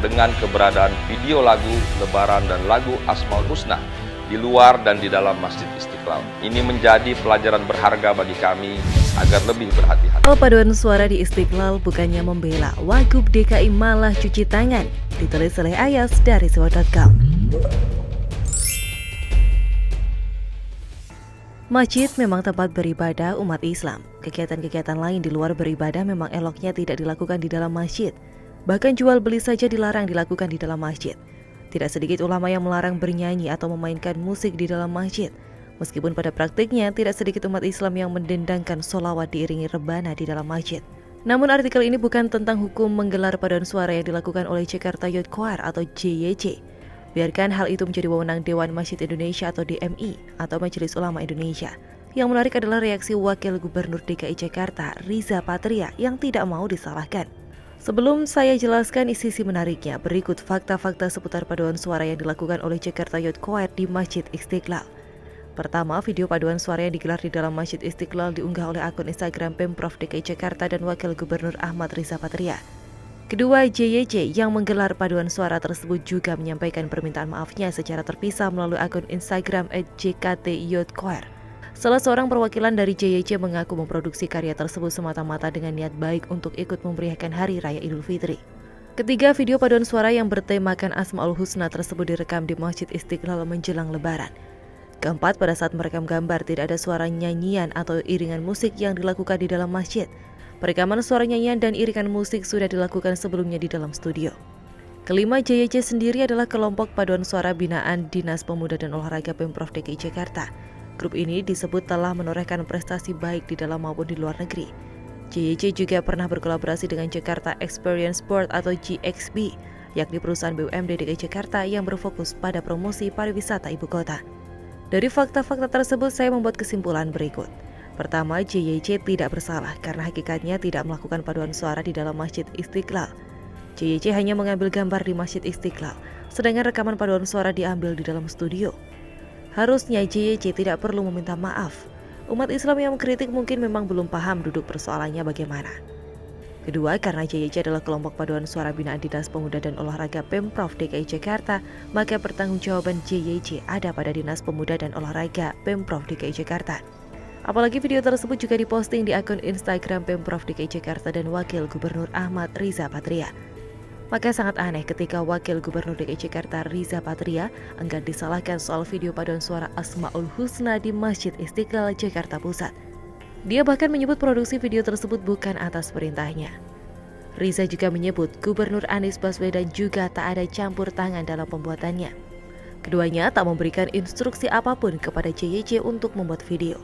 dengan keberadaan video lagu Lebaran dan lagu Asmaul Husna di luar dan di dalam Masjid Istiqlal. Ini menjadi pelajaran berharga bagi kami agar lebih berhati-hati. Paduan suara di Istiqlal bukannya membela, Wagub DKI malah cuci tangan. Ditulis oleh Ayas dari Sewa.com. Masjid memang tempat beribadah umat Islam. Kegiatan-kegiatan lain di luar beribadah memang eloknya tidak dilakukan di dalam masjid. Bahkan jual beli saja dilarang dilakukan di dalam masjid. Tidak sedikit ulama yang melarang bernyanyi atau memainkan musik di dalam masjid. Meskipun pada praktiknya tidak sedikit umat Islam yang mendendangkan sholawat diiringi rebana di dalam masjid. Namun artikel ini bukan tentang hukum menggelar paduan suara yang dilakukan oleh Jakarta Youth Choir atau JYC. Biarkan hal itu menjadi wewenang Dewan Masjid Indonesia atau DMI atau Majelis Ulama Indonesia. Yang menarik adalah reaksi Wakil Gubernur DKI Jakarta, Riza Patria, yang tidak mau disalahkan. Sebelum saya jelaskan isi menariknya, berikut fakta-fakta seputar paduan suara yang dilakukan oleh Jakarta Youth Choir di Masjid Istiqlal. Pertama, video paduan suara yang digelar di dalam Masjid Istiqlal diunggah oleh akun Instagram Pemprov DKI Jakarta dan Wakil Gubernur Ahmad Riza Patria. Kedua, JYC yang menggelar paduan suara tersebut juga menyampaikan permintaan maafnya secara terpisah melalui akun Instagram @JKT-Youth-Choir. Salah seorang perwakilan dari JYC mengaku memproduksi karya tersebut semata-mata dengan niat baik untuk ikut memeriahkan Hari Raya Idul Fitri. Ketiga, video paduan suara yang bertemakan Asmaul Husna tersebut direkam di Masjid Istiqlal menjelang Lebaran. Keempat, pada saat merekam gambar tidak ada suara nyanyian atau iringan musik yang dilakukan di dalam masjid. Perekaman suara nyanyian dan iringan musik sudah dilakukan sebelumnya di dalam studio. Kelima, JYC sendiri adalah kelompok paduan suara binaan Dinas Pemuda dan Olahraga Pemprov DKI Jakarta. Grup ini disebut telah menorehkan prestasi baik di dalam maupun di luar negeri. JYC juga pernah berkolaborasi dengan Jakarta Experience Sport atau GXB, yakni perusahaan BUMD DKI Jakarta yang berfokus pada promosi pariwisata ibu kota. Dari fakta-fakta tersebut, saya membuat kesimpulan berikut. Pertama, JYC tidak bersalah karena hakikatnya tidak melakukan paduan suara di dalam Masjid Istiqlal. JYC hanya mengambil gambar di Masjid Istiqlal, sedangkan rekaman paduan suara diambil di dalam studio. Harusnya JYC tidak perlu meminta maaf. Umat Islam yang mengkritik mungkin memang belum paham duduk persoalannya bagaimana. Kedua, karena JYC adalah kelompok paduan suara binaan Dinas Pemuda dan Olahraga Pemprov DKI Jakarta, maka pertanggungjawaban JYC ada pada Dinas Pemuda dan Olahraga Pemprov DKI Jakarta. Apalagi video tersebut juga diposting di akun Instagram Pemprov DKI Jakarta dan Wakil Gubernur Ahmad Riza Patria. Maka sangat aneh ketika Wakil Gubernur DKI Jakarta Riza Patria enggan disalahkan soal video paduan suara Asmaul Husna di Masjid Istiqlal Jakarta Pusat. Dia bahkan menyebut produksi video tersebut bukan atas perintahnya. Riza juga menyebut Gubernur Anies Baswedan juga tak ada campur tangan dalam pembuatannya. Keduanya tak memberikan instruksi apapun kepada JYC untuk membuat video.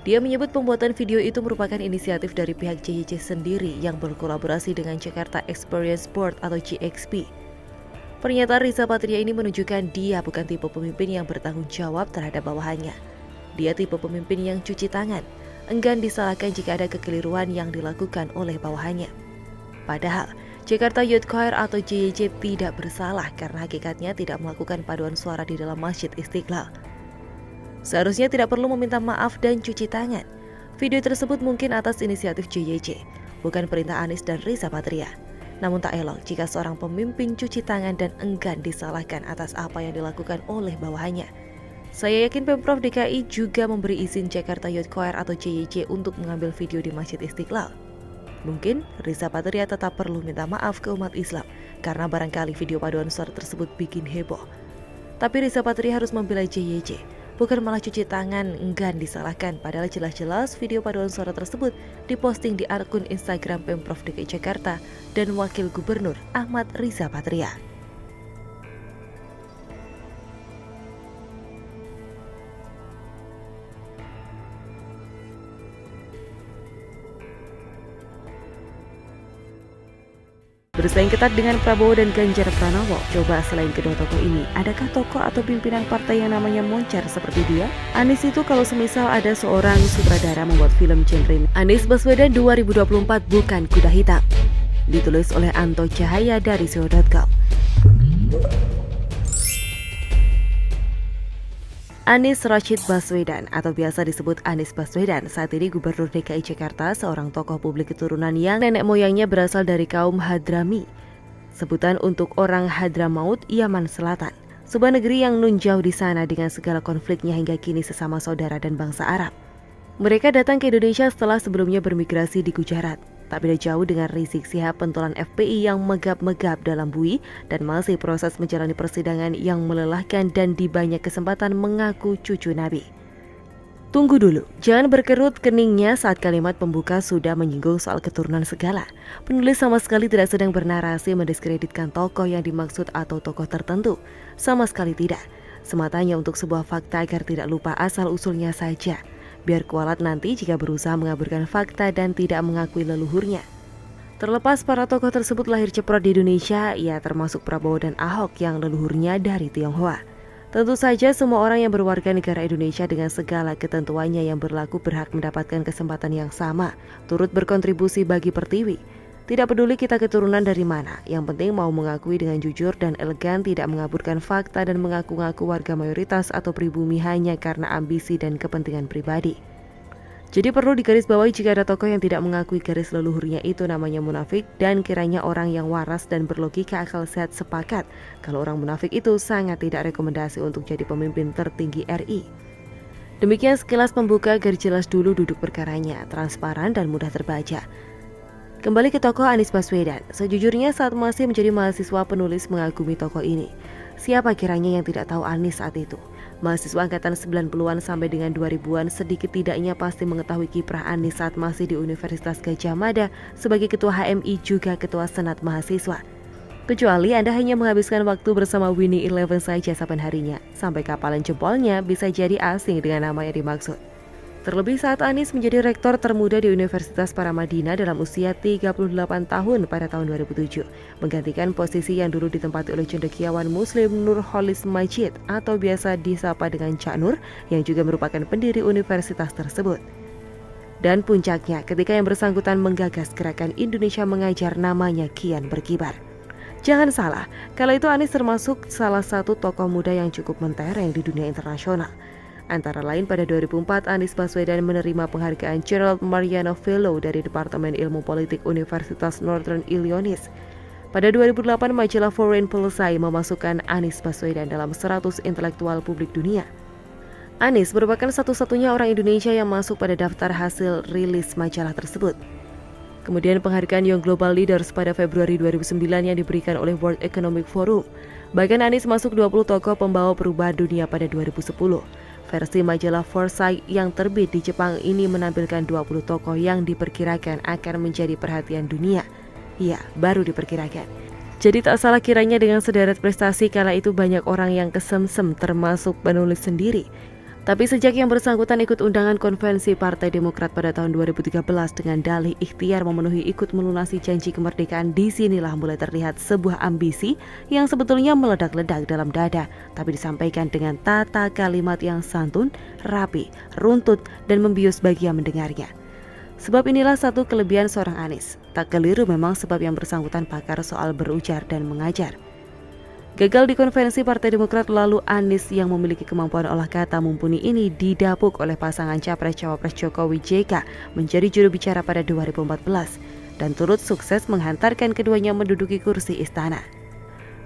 Dia menyebut pembuatan video itu merupakan inisiatif dari pihak JYC sendiri yang berkolaborasi dengan Jakarta Experience Sport atau GXP. Pernyataan Riza Patria ini menunjukkan dia bukan tipe pemimpin yang bertanggung jawab terhadap bawahannya. Dia tipe pemimpin yang cuci tangan, enggan disalahkan jika ada kekeliruan yang dilakukan oleh bawahannya. Padahal, Jakarta Youth Choir atau JYC tidak bersalah karena hakikatnya tidak melakukan paduan suara di dalam Masjid Istiqlal. Seharusnya tidak perlu meminta maaf dan cuci tangan. Video tersebut mungkin atas inisiatif JYC, bukan perintah Anies dan Riza Patria. Namun tak elok jika seorang pemimpin cuci tangan dan enggan disalahkan atas apa yang dilakukan oleh bawahannya. Saya yakin Pemprov DKI juga memberi izin Jakarta Youth Choir atau JYC untuk mengambil video di Masjid Istiqlal. Mungkin Riza Patria tetap perlu minta maaf ke umat Islam karena barangkali video paduan suara tersebut bikin heboh. Tapi Riza Patria harus membela JYC, bukan malah cuci tangan enggan disalahkan, padahal jelas-jelas video paduan suara tersebut diposting di akun Instagram Pemprov DKI Jakarta dan Wakil Gubernur Ahmad Riza Patria. Bersaing ketat dengan Prabowo dan Ganjar Pranowo. Coba selain kedua tokoh ini, adakah tokoh atau pimpinan partai yang namanya moncer seperti dia? Anies itu kalau semisal ada seorang sutradara membuat film genre Anies Baswedan 2024 bukan kuda hitam. Ditulis oleh Anto Cahaya dari Sewa.com. Anies Rashid Baswedan atau biasa disebut Anies Baswedan saat ini Gubernur DKI Jakarta, seorang tokoh publik keturunan yang nenek moyangnya berasal dari kaum Hadrami. sebutan untuk orang Hadramaut, Yaman Selatan. Sebuah negeri yang nun jauh di sana dengan segala konfliknya hingga kini sesama saudara dan bangsa Arab. Mereka datang ke Indonesia setelah sebelumnya bermigrasi di Gujarat. Tak beda jauh dengan Rizik Syihab pentolan FPI yang megap-megap dalam bui dan masih proses menjalani persidangan yang melelahkan dan di banyak kesempatan mengaku cucu Nabi. Tunggu dulu, jangan berkerut keningnya saat kalimat pembuka sudah menyinggung soal keturunan segala. Penulis sama sekali tidak sedang bernarasi mendiskreditkan tokoh yang dimaksud atau tokoh tertentu. Sama sekali tidak. Sematanya untuk sebuah fakta agar tidak lupa asal-usulnya saja. Biar kualat nanti jika berusaha mengaburkan fakta dan tidak mengakui leluhurnya. Terlepas para tokoh tersebut lahir ceprot di Indonesia, ya termasuk Prabowo dan Ahok yang leluhurnya dari Tionghoa. Tentu saja semua orang yang berwarga negara Indonesia dengan segala ketentuannya yang berlaku berhak mendapatkan kesempatan yang sama, turut berkontribusi bagi Pertiwi. Tidak peduli kita keturunan dari mana, yang penting mau mengakui dengan jujur dan elegan, tidak mengaburkan fakta dan mengaku-ngaku warga mayoritas atau pribumi hanya karena ambisi dan kepentingan pribadi. Jadi perlu digarisbawahi jika ada tokoh yang tidak mengakui garis leluhurnya itu namanya munafik, dan kiranya orang yang waras dan berlogika akal sehat sepakat kalau orang munafik itu sangat tidak rekomendasi untuk jadi pemimpin tertinggi RI. Demikian sekilas pembuka, garis jelas dulu duduk perkaranya, transparan dan mudah terbaca. Kembali ke tokoh Anies Baswedan. Sejujurnya saat masih menjadi mahasiswa, penulis mengagumi tokoh ini. Siapa kiranya yang tidak tahu Anies saat itu? Mahasiswa angkatan 90-an sampai dengan 2000-an sedikit tidaknya pasti mengetahui kiprah Anies saat masih di Universitas Gadjah Mada sebagai ketua HMI juga ketua Senat Mahasiswa. Kecuali Anda hanya menghabiskan waktu bersama Winnie Eleven saja saban harinya, sampai kapalan jempolnya bisa jadi asing dengan nama yang dimaksud. Terlebih saat Anies menjadi rektor termuda di Universitas Paramadina dalam usia 38 tahun pada tahun 2007, menggantikan posisi yang dulu ditempati oleh cendekiawan Muslim Nurholis Majid atau biasa disapa dengan Cak Nur, yang juga merupakan pendiri universitas tersebut. Dan puncaknya ketika yang bersangkutan menggagas gerakan Indonesia Mengajar, namanya kian berkibar. Jangan salah, kala itu Anies termasuk salah satu tokoh muda yang cukup mentereng di dunia internasional. Antara lain pada 2004 Anies Baswedan menerima penghargaan Gerald Mariano Fellow dari Departemen Ilmu Politik Universitas Northern Illinois. Pada 2008 majalah Foreign Policy memasukkan Anies Baswedan dalam 100 intelektual publik dunia. Anies merupakan satu-satunya orang Indonesia yang masuk pada daftar hasil rilis majalah tersebut. Kemudian penghargaan Young Global Leaders pada Februari 2009 yang diberikan oleh World Economic Forum. Bahkan Anies masuk 20 tokoh pembawa perubahan dunia pada 2010. Versi majalah Foresight yang terbit di Jepang ini menampilkan 20 tokoh yang diperkirakan akan menjadi perhatian dunia. Ya, baru diperkirakan. Jadi tak salah kiranya dengan sederet prestasi kala itu banyak orang yang kesemsem termasuk penulis sendiri. Tapi sejak yang bersangkutan ikut undangan konvensi Partai Demokrat pada tahun 2013 dengan dalih ikhtiar memenuhi ikut melunasi janji kemerdekaan, disinilah mulai terlihat sebuah ambisi yang sebetulnya meledak-ledak dalam dada, tapi disampaikan dengan tata kalimat yang santun, rapi, runtut, dan membius bagi yang mendengarnya. Sebab inilah satu kelebihan seorang Anies. Tak keliru memang sebab yang bersangkutan pakar soal berujar dan mengajar. Gagal di konvensi Partai Demokrat, lalu Anies yang memiliki kemampuan olah kata mumpuni ini didapuk oleh pasangan Capres-Cawapres Jokowi JK menjadi juru bicara pada 2014 dan turut sukses menghantarkan keduanya menduduki kursi istana.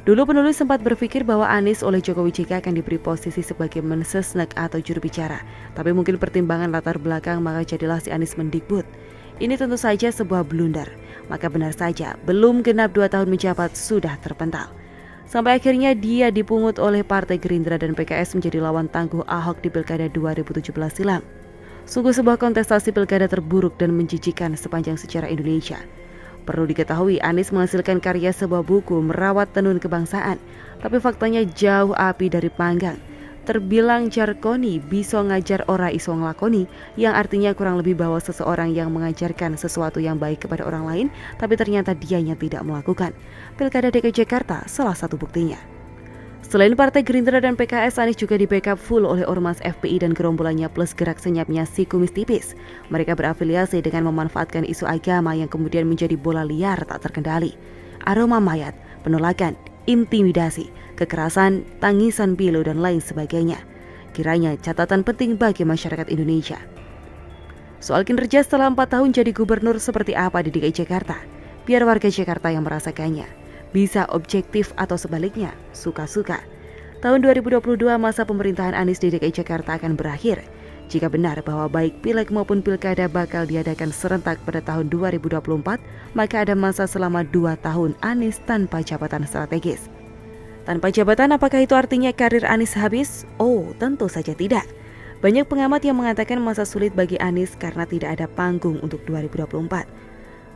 Dulu penulis sempat berpikir bahwa Anies oleh Jokowi JK akan diberi posisi sebagai mensesnek atau juru bicara, tapi mungkin pertimbangan latar belakang maka jadilah si Anies mendikbud. Ini tentu saja sebuah blunder, maka benar saja belum genap 2 tahun menjabat sudah terpental. Sampai akhirnya dia dipungut oleh Partai Gerindra dan PKS menjadi lawan tangguh Ahok di Pilkada 2017 silam. Sungguh sebuah kontestasi pilkada terburuk dan menjijikan sepanjang sejarah Indonesia. Perlu diketahui Anies menghasilkan karya sebuah buku Merawat Tenun Kebangsaan, tapi faktanya jauh api dari panggang. Terbilang jargoni, bisa ngajar ora iso nglakoni, yang artinya kurang lebih bahwa seseorang yang mengajarkan sesuatu yang baik kepada orang lain, tapi ternyata dianya tidak melakukan. Pilkada DKI Jakarta salah satu buktinya. Selain Partai Gerindra dan PKS, Anies juga di-backup full oleh Ormas FPI dan gerombolannya plus gerak senyapnya si kumis tipis. Mereka berafiliasi dengan memanfaatkan isu agama yang kemudian menjadi bola liar tak terkendali. Aroma mayat, penolakan, intimidasi, kekerasan, tangisan pilu, dan lain sebagainya. Kiranya catatan penting bagi masyarakat Indonesia. Soal kinerja setelah 4 tahun jadi gubernur seperti apa di DKI Jakarta? Biar warga Jakarta yang merasakannya. Bisa objektif atau sebaliknya, suka-suka. Tahun 2022 masa pemerintahan Anies di DKI Jakarta akan berakhir. Jika benar bahwa baik pileg maupun pilkada bakal diadakan serentak pada tahun 2024, maka ada masa selama 2 tahun Anies tanpa jabatan strategis. Tanpa jabatan, apakah itu artinya karir Anies habis? Oh, tentu saja tidak. Banyak pengamat yang mengatakan masa sulit bagi Anies karena tidak ada panggung untuk 2024.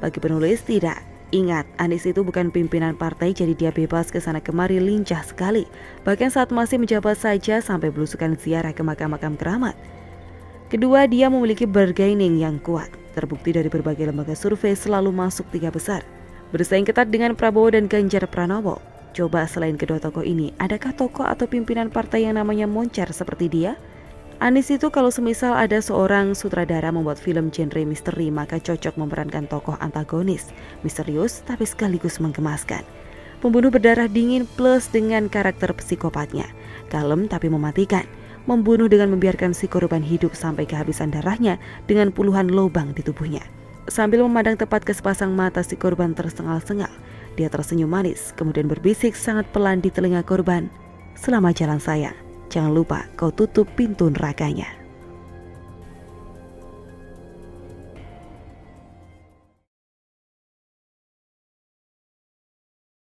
Bagi penulis, tidak. Ingat, Anies itu bukan pimpinan partai, jadi dia bebas kesana kemari lincah sekali. Bahkan saat masih menjabat saja sampai belusukan ziarah ke makam-makam keramat. Kedua, dia memiliki bargaining yang kuat. Terbukti dari berbagai lembaga survei selalu masuk 3 besar. Bersaing ketat dengan Prabowo dan Ganjar Pranowo. Coba selain kedua tokoh ini, adakah tokoh atau pimpinan partai yang namanya moncer seperti dia? Anies itu kalau semisal ada seorang sutradara membuat film genre misteri, maka cocok memerankan tokoh antagonis, misterius tapi sekaligus menggemaskan. Pembunuh berdarah dingin plus dengan karakter psikopatnya, kalem tapi mematikan. Membunuh dengan membiarkan si korban hidup sampai kehabisan darahnya dengan puluhan lubang di tubuhnya. Sambil memandang tepat ke sepasang mata si korban tersengal-sengal, dia tersenyum manis, kemudian berbisik sangat pelan di telinga korban, "Selamat jalan sayang, jangan lupa kau tutup pintu nerakanya."